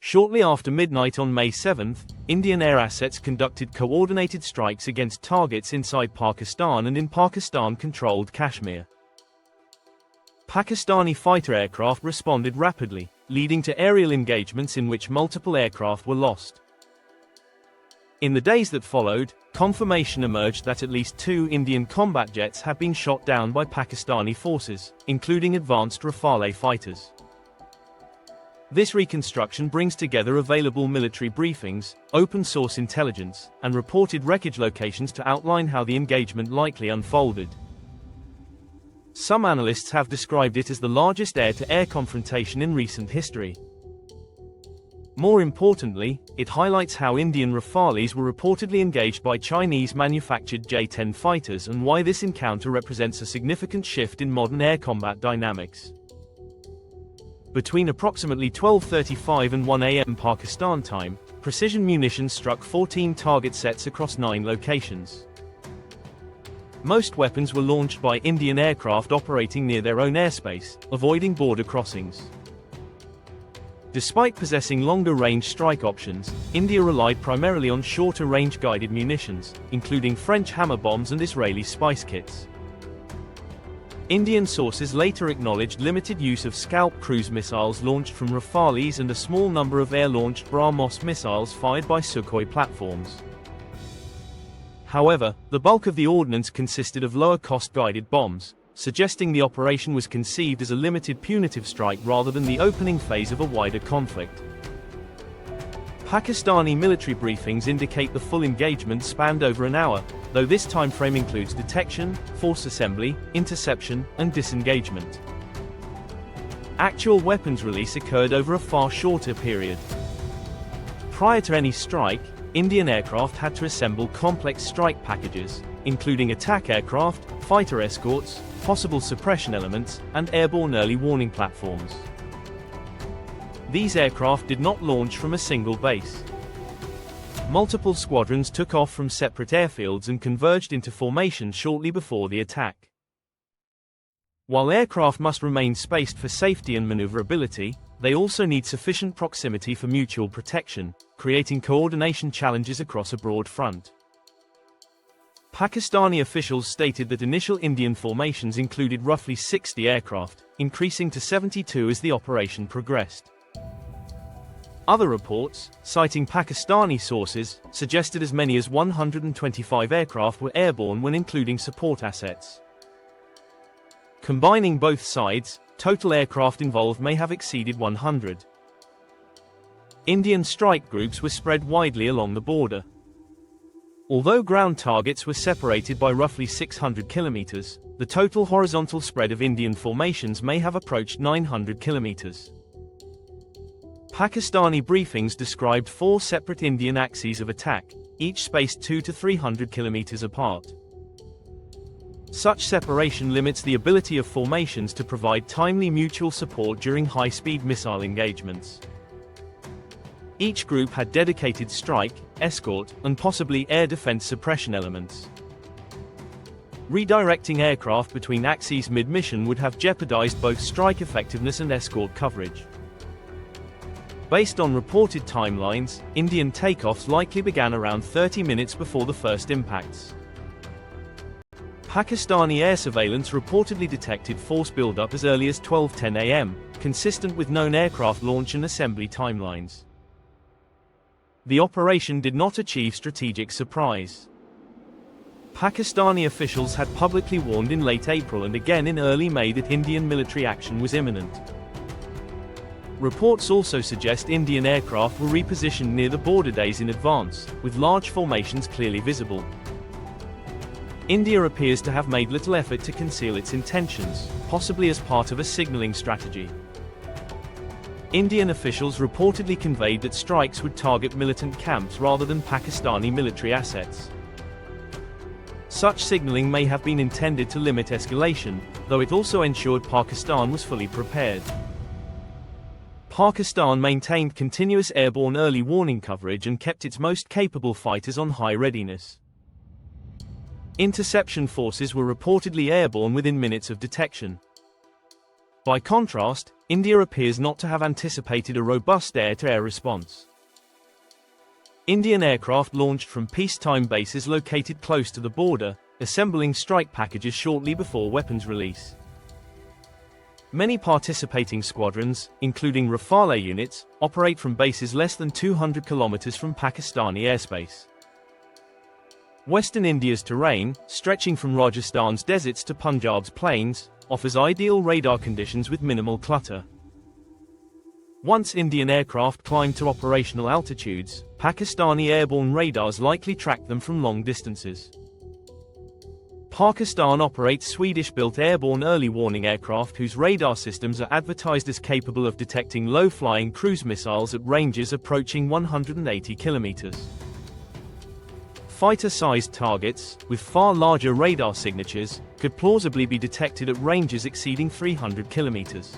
Shortly after midnight on May 7, Indian air assets conducted coordinated strikes against targets inside Pakistan and in Pakistan-controlled Kashmir. Pakistani fighter aircraft responded rapidly, leading to aerial engagements in which multiple aircraft were lost. In the days that followed, confirmation emerged that at least 2 Indian combat jets had been shot down by Pakistani forces, including advanced Rafale fighters. This reconstruction brings together available military briefings, open-source intelligence, and reported wreckage locations to outline how the engagement likely unfolded. Some analysts have described it as the largest air-to-air confrontation in recent history. More importantly, it highlights how Indian Rafales were reportedly engaged by Chinese-manufactured J-10 fighters and why this encounter represents a significant shift in modern air combat dynamics. Between approximately 12:35 and 1 a.m. Pakistan time, precision munitions struck 14 target sets across 9 locations. Most weapons were launched by Indian aircraft operating near their own airspace, avoiding border crossings. Despite possessing longer-range strike options, India relied primarily on shorter-range guided munitions, including French hammer bombs and Israeli spice kits. Indian sources later acknowledged limited use of Scalp cruise missiles launched from Rafales and a small number of air-launched BrahMos missiles fired by Sukhoi platforms. However, the bulk of the ordnance consisted of lower-cost guided bombs, suggesting the operation was conceived as a limited punitive strike rather than the opening phase of a wider conflict. Pakistani military briefings indicate the full engagement spanned over an hour, though this timeframe includes detection, force assembly, interception, and disengagement. Actual weapons release occurred over a far shorter period. Prior to any strike, Indian aircraft had to assemble complex strike packages, including attack aircraft, fighter escorts, possible suppression elements, and airborne early warning platforms. These aircraft did not launch from a single base. Multiple squadrons took off from separate airfields and converged into formation shortly before the attack. While aircraft must remain spaced for safety and maneuverability, they also need sufficient proximity for mutual protection, creating coordination challenges across a broad front. Pakistani officials stated that initial Indian formations included roughly 60 aircraft, increasing to 72 as the operation progressed. Other reports, citing Pakistani sources, suggested as many as 125 aircraft were airborne when including support assets. Combining both sides, total aircraft involved may have exceeded 100. Indian strike groups were spread widely along the border. Although ground targets were separated by roughly 600 kilometers, the total horizontal spread of Indian formations may have approached 900 kilometers. Pakistani briefings described 4 separate Indian axes of attack, each spaced 200 to 300 kilometers apart. Such separation limits the ability of formations to provide timely mutual support during high-speed missile engagements. Each group had dedicated strike, escort, and possibly air defense suppression elements. Redirecting aircraft between axes mid-mission would have jeopardized both strike effectiveness and escort coverage. Based on reported timelines, Indian takeoffs likely began around 30 minutes before the first impacts. Pakistani air surveillance reportedly detected force buildup as early as 12:10 a.m., consistent with known aircraft launch and assembly timelines. The operation did not achieve strategic surprise. Pakistani officials had publicly warned in late April and again in early May that Indian military action was imminent. Reports also suggest Indian aircraft were repositioned near the border days in advance, with large formations clearly visible. India appears to have made little effort to conceal its intentions, possibly as part of a signaling strategy. Indian officials reportedly conveyed that strikes would target militant camps rather than Pakistani military assets. Such signaling may have been intended to limit escalation, though it also ensured Pakistan was fully prepared. Pakistan maintained continuous airborne early warning coverage and kept its most capable fighters on high readiness. Interception forces were reportedly airborne within minutes of detection. By contrast, India appears not to have anticipated a robust air-to-air response. Indian aircraft launched from peacetime bases located close to the border, assembling strike packages shortly before weapons release. Many participating squadrons, including Rafale units, operate from bases less than 200 kilometers from Pakistani airspace. Western India's terrain, stretching from Rajasthan's deserts to Punjab's plains, offers ideal radar conditions with minimal clutter. Once Indian aircraft climb to operational altitudes, Pakistani airborne radars likely track them from long distances. Pakistan operates Swedish-built airborne early warning aircraft whose radar systems are advertised as capable of detecting low-flying cruise missiles at ranges approaching 180 kilometers. Fighter-sized targets, with far larger radar signatures, could plausibly be detected at ranges exceeding 300 kilometers.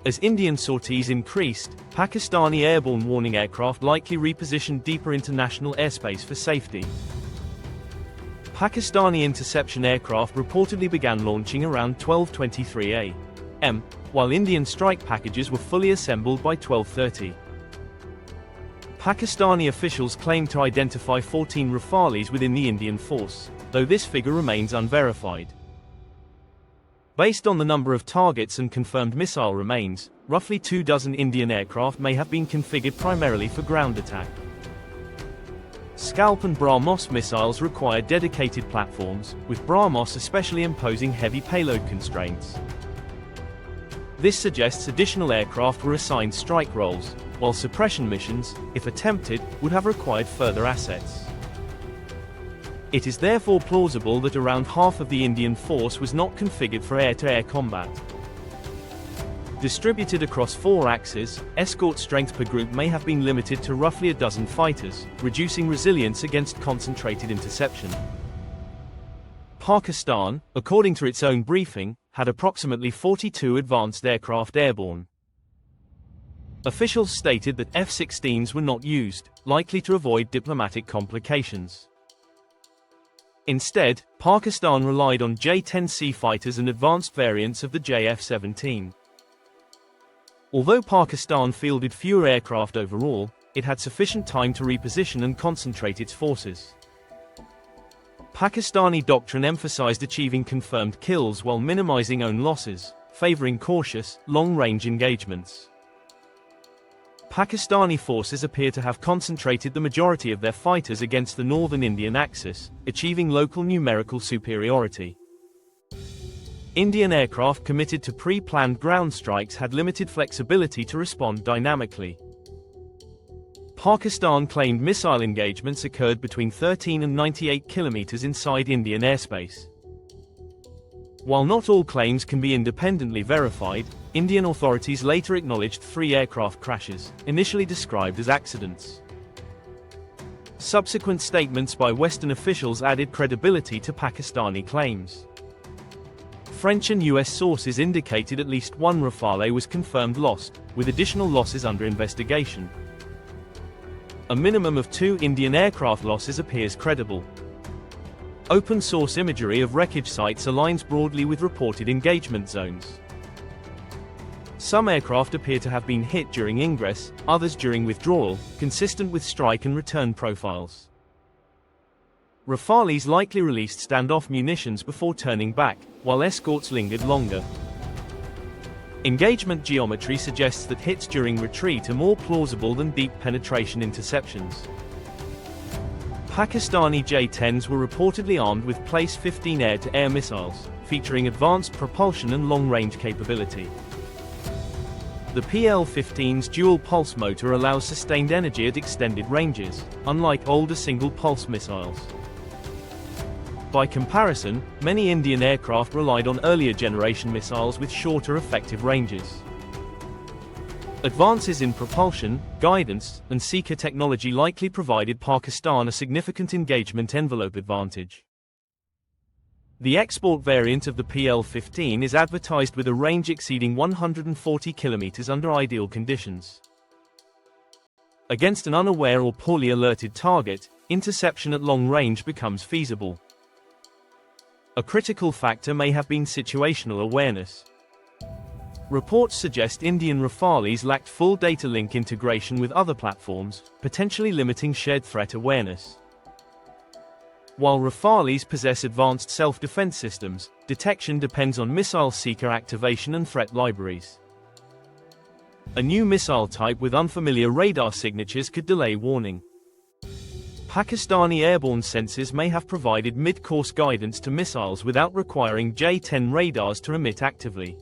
As Indian sorties increased, Pakistani airborne warning aircraft likely repositioned deeper into national airspace for safety. Pakistani interception aircraft reportedly began launching around 12:23 a.m., while Indian strike packages were fully assembled by 12:30. Pakistani officials claim to identify 14 Rafales within the Indian force, though this figure remains unverified. Based on the number of targets and confirmed missile remains, roughly 24 Indian aircraft may have been configured primarily for ground attack. Scalp and BrahMos missiles require dedicated platforms, with BrahMos especially imposing heavy payload constraints. This suggests additional aircraft were assigned strike roles, while suppression missions, if attempted, would have required further assets. It is therefore plausible that around half of the Indian force was not configured for air-to-air combat. Distributed across 4 axes, escort strength per group may have been limited to roughly a dozen fighters, reducing resilience against concentrated interception. Pakistan, according to its own briefing, had approximately 42 advanced aircraft airborne. Officials stated that F-16s were not used, likely to avoid diplomatic complications. Instead, Pakistan relied on J-10C fighters and advanced variants of the JF-17. Although Pakistan fielded fewer aircraft overall, it had sufficient time to reposition and concentrate its forces. Pakistani doctrine emphasized achieving confirmed kills while minimizing own losses, favoring cautious, long-range engagements. Pakistani forces appear to have concentrated the majority of their fighters against the northern Indian axis, achieving local numerical superiority. Indian aircraft committed to pre-planned ground strikes had limited flexibility to respond dynamically. Pakistan claimed missile engagements occurred between 13 and 98 kilometers inside Indian airspace. While not all claims can be independently verified, Indian authorities later acknowledged 3 aircraft crashes, initially described as accidents. Subsequent statements by Western officials added credibility to Pakistani claims. French and US sources indicated at least 1 Rafale was confirmed lost, with additional losses under investigation. A minimum of 2 Indian aircraft losses appears credible. Open-source imagery of wreckage sites aligns broadly with reported engagement zones. Some aircraft appear to have been hit during ingress, others during withdrawal, consistent with strike and return profiles. Rafales likely released standoff munitions before turning back, while escorts lingered longer. Engagement geometry suggests that hits during retreat are more plausible than deep penetration interceptions. Pakistani J-10s were reportedly armed with Place 15 air-to-air missiles, featuring advanced propulsion and long-range capability. The PL-15's dual-pulse motor allows sustained energy at extended ranges, unlike older single-pulse missiles. By comparison, many Indian aircraft relied on earlier generation missiles with shorter effective ranges. Advances in propulsion, guidance, and seeker technology likely provided Pakistan a significant engagement envelope advantage. The export variant of the PL-15 is advertised with a range exceeding 140 kilometers under ideal conditions. Against an unaware or poorly alerted target, interception at long range becomes feasible. A critical factor may have been situational awareness. Reports suggest Indian Rafales lacked full data link integration with other platforms, potentially limiting shared threat awareness. While Rafales possess advanced self-defense systems, detection depends on missile seeker activation and threat libraries. A new missile type with unfamiliar radar signatures could delay warning. Pakistani airborne sensors may have provided mid-course guidance to missiles without requiring J-10 radars to emit actively.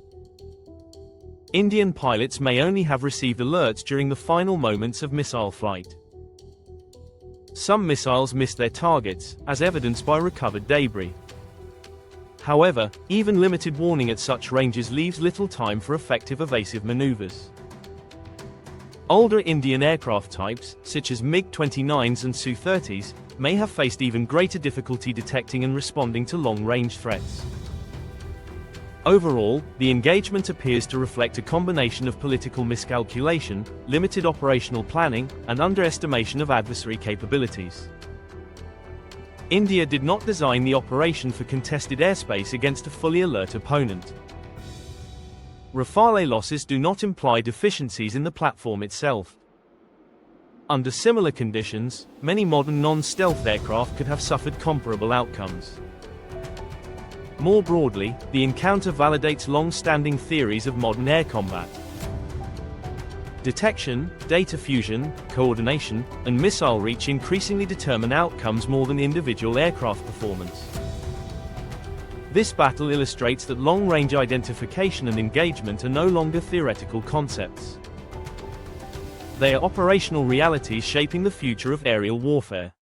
Indian pilots may only have received alerts during the final moments of missile flight. Some missiles missed their targets, as evidenced by recovered debris. However, even limited warning at such ranges leaves little time for effective evasive maneuvers. Older Indian aircraft types, such as MiG-29s and Su-30s, may have faced even greater difficulty detecting and responding to long-range threats. Overall, the engagement appears to reflect a combination of political miscalculation, limited operational planning, and underestimation of adversary capabilities. India did not design the operation for contested airspace against a fully alert opponent. Rafale losses do not imply deficiencies in the platform itself. Under similar conditions, many modern non-stealth aircraft could have suffered comparable outcomes. More broadly, the encounter validates long-standing theories of modern air combat. Detection, data fusion, coordination, and missile reach increasingly determine outcomes more than individual aircraft performance. This battle illustrates that long-range identification and engagement are no longer theoretical concepts. They are operational realities shaping the future of aerial warfare.